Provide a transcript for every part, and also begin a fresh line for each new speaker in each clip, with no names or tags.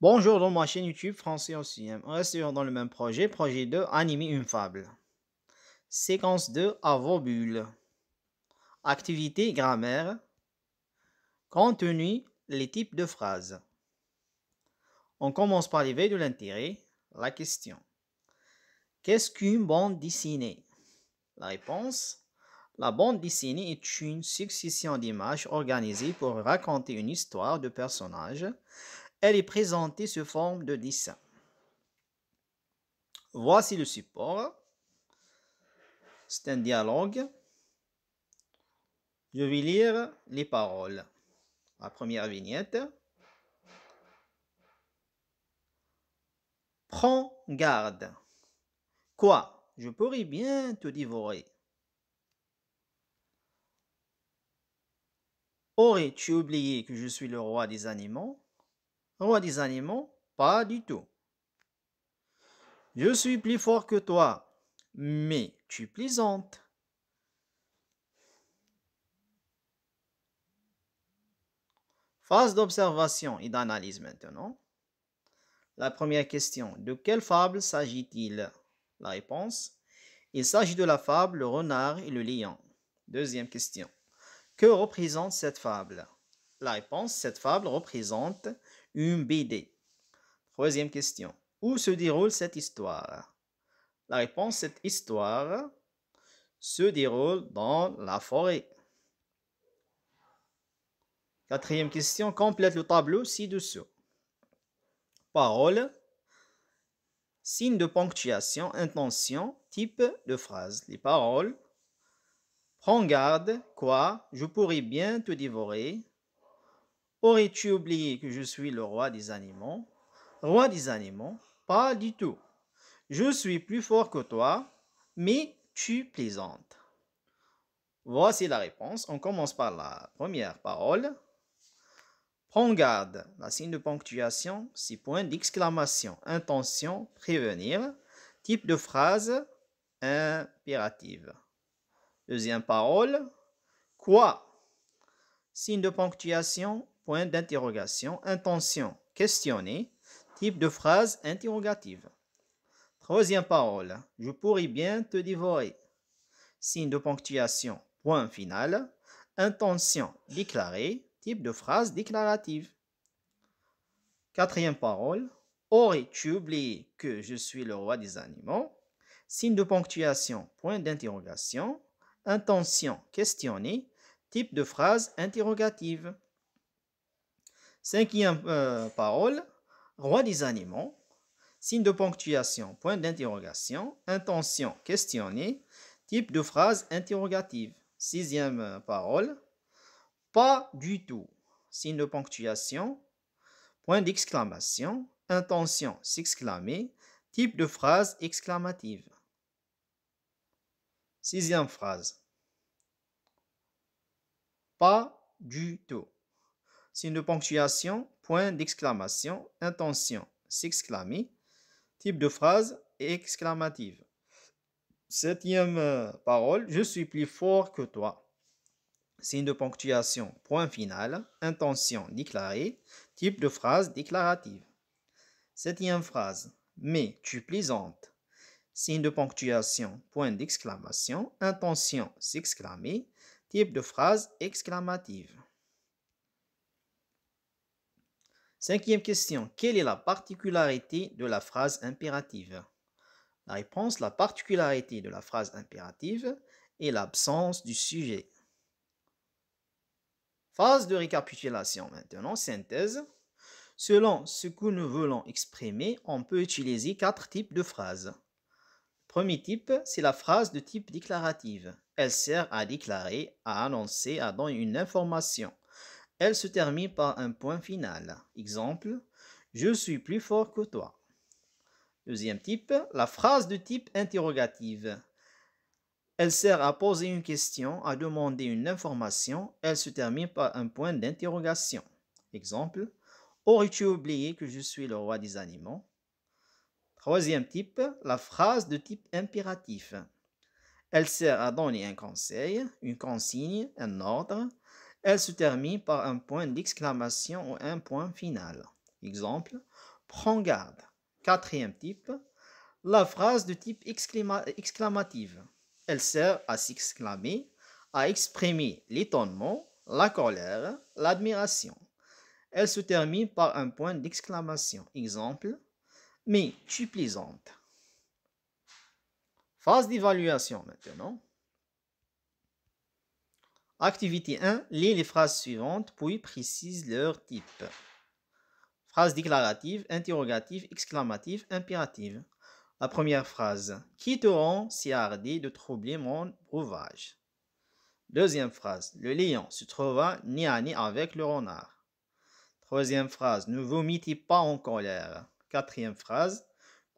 Bonjour dans ma chaîne YouTube Français au CM. On reste toujours dans le même projet. Projet 2, animer une fable. Séquence 2, à vos bulles. Activité, grammaire. Contenu, les types de phrases. On commence par l'éveil de l'intérêt. La question. Qu'est-ce qu'une bande dessinée? La réponse. La bande dessinée est une succession d'images organisées pour raconter une histoire de personnages. Elle est présentée sous forme de dessin. Voici le support. C'est un dialogue. Je vais lire les paroles. La première vignette. Prends garde. Quoi? Je pourrais bien te dévorer. Aurais-tu oublié que je suis le roi des animaux? Roi des animaux? Pas du tout. Je suis plus fort que toi, mais tu plaisantes. Phase d'observation et d'analyse maintenant. La première question. De quelle fable s'agit-il? La réponse. Il s'agit de la fable Le renard et le lion. Deuxième question. Que représente cette fable? La réponse. Cette fable représente une BD. Troisième question. Où se déroule cette histoire? La réponse. Cette histoire se déroule dans la forêt. Quatrième question. Complète le tableau ci-dessous. Parole, signe de ponctuation, intention, type de phrase. Les paroles. Prends garde, quoi, je pourrais bien te dévorer. Aurais-tu oublié que je suis le roi des animaux? Roi des animaux? Pas du tout. Je suis plus fort que toi, mais tu plaisantes. Voici la réponse. On commence par la première parole. Prends garde, la signe de ponctuation, 6 points d'exclamation, intention, prévenir, type de phrase, impérative. Deuxième parole, quoi? Signe de ponctuation, point d'interrogation, intention, questionner, type de phrase interrogative. Troisième parole, je pourrais bien te dévorer. Signe de ponctuation, point final, intention, déclarer, type de phrase déclarative. Quatrième parole, aurais-tu oublié que je suis le roi des animaux? Signe de ponctuation, point d'interrogation, intention, questionner, type de phrase interrogative. Cinquième parole, roi des animaux, signe de ponctuation, point d'interrogation, intention, questionner, type de phrase interrogative. Sixième parole, pas du tout, signe de ponctuation, point d'exclamation, intention, s'exclamer, type de phrase exclamative. Sixième phrase, pas du tout. Signe de ponctuation, point d'exclamation, intention, s'exclamer, type de phrase exclamative. Septième parole, je suis plus fort que toi. Signe de ponctuation, point final, intention déclarée, type de phrase déclarative. Septième phrase, mais tu plaisantes. Signe de ponctuation, point d'exclamation, intention s'exclamer, type de phrase exclamative. Cinquième question. Quelle est la particularité de la phrase impérative? La réponse, la particularité de la phrase impérative est l'absence du sujet. Phase de récapitulation maintenant, synthèse. Selon ce que nous voulons exprimer, on peut utiliser 4 types de phrases. Premier type, c'est la phrase de type déclarative. Elle sert à déclarer, à annoncer, à donner une information. Elle se termine par un point final. Exemple, je suis plus fort que toi. Deuxième type, la phrase de type interrogative. Elle sert à poser une question, à demander une information. Elle se termine par un point d'interrogation. Exemple, aurais-tu oublié que je suis le roi des animaux? Troisième type, la phrase de type impératif. Elle sert à donner un conseil, une consigne, un ordre. Elle se termine par un point d'exclamation ou un point final. Exemple, Prends garde. Quatrième type, la phrase de type exclamative. Elle sert à s'exclamer, à exprimer l'étonnement, la colère, l'admiration. Elle se termine par un point d'exclamation. Exemple, mais tu plaisantes. Phase d'évaluation maintenant. Activité 1. Lis les phrases suivantes, puis précise leur type. Phrase déclarative, interrogative, exclamative, impérative. La première phrase. Qui te rend si hardi de troubler mon breuvage? Deuxième phrase. Le lion se trouva nez à nez avec le renard. Troisième phrase. Ne vomitez pas en colère. Quatrième phrase.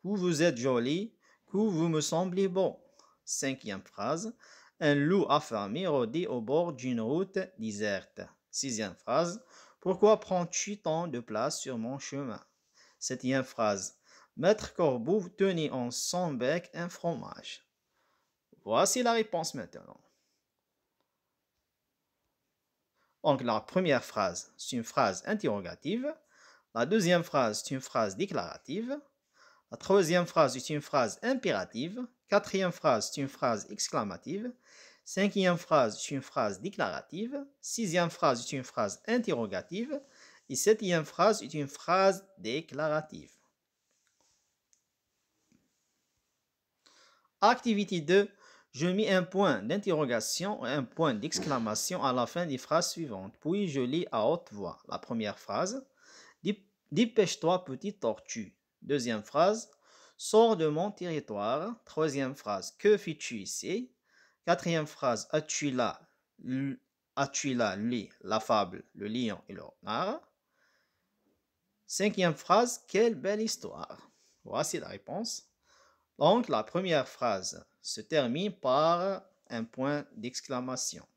Que vous êtes joli, que vous me semblez beau. Cinquième phrase. Un loup affamé rôdait au bord d'une route déserte. Sixième phrase. Pourquoi prends-tu tant de place sur mon chemin? Septième phrase. Maître Corbeau tenait en son bec un fromage. Voici la réponse maintenant. Donc la première phrase, c'est une phrase interrogative. La deuxième phrase, c'est une phrase déclarative. La troisième phrase, c'est une phrase impérative. Quatrième phrase, c'est une phrase exclamative. Cinquième phrase, c'est une phrase déclarative. Sixième phrase, c'est une phrase interrogative. Et septième phrase, c'est une phrase déclarative. Activité 2. Je mets un point d'interrogation et un point d'exclamation à la fin des phrases suivantes. Puis je lis à haute voix. La première phrase. Dépêche-toi, petite tortue. Deuxième phrase. Sors de mon territoire. Troisième phrase. Que fais-tu ici? Quatrième phrase. As-tu là lu la fable, le lion et le renard? Cinquième phrase. Quelle belle histoire. Voici la réponse. Donc, la première phrase se termine par un point d'exclamation.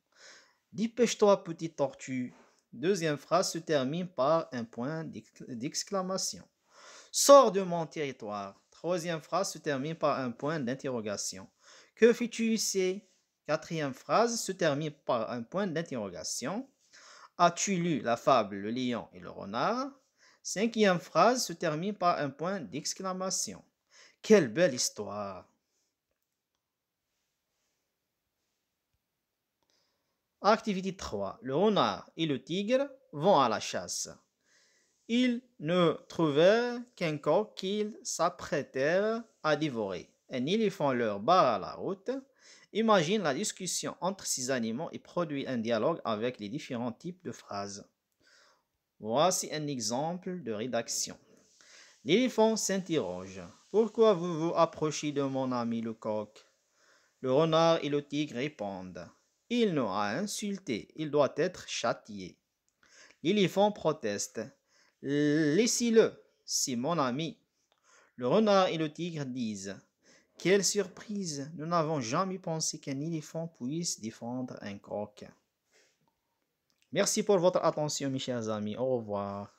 Dépêche-toi, petite tortue. Deuxième phrase se termine par un point d'exclamation. Sors de mon territoire. Troisième phrase se termine par un point d'interrogation. Que fais-tu ici? Quatrième phrase se termine par un point d'interrogation. As-tu lu la fable Le lion et le renard? Cinquième phrase se termine par un point d'exclamation. Quelle belle histoire! Activité 3. Le renard et le tigre vont à la chasse. Ils ne trouvèrent qu'un coq qu'ils s'apprêtèrent à dévorer. Un éléphant leur barra la route. Imagine la discussion entre ces animaux et produit un dialogue avec les différents types de phrases. Voici un exemple de rédaction. L'éléphant s'interroge. Pourquoi vous vous approchez de mon ami le coq? Le renard et le tigre répondent. Il nous a insultés, il doit être châtié. L'éléphant proteste. Laissez-le, c'est mon ami. Le renard et le tigre disent. Quelle surprise, nous n'avons jamais pensé qu'un éléphant puisse défendre un coq. Merci pour votre attention, mes chers amis. Au revoir.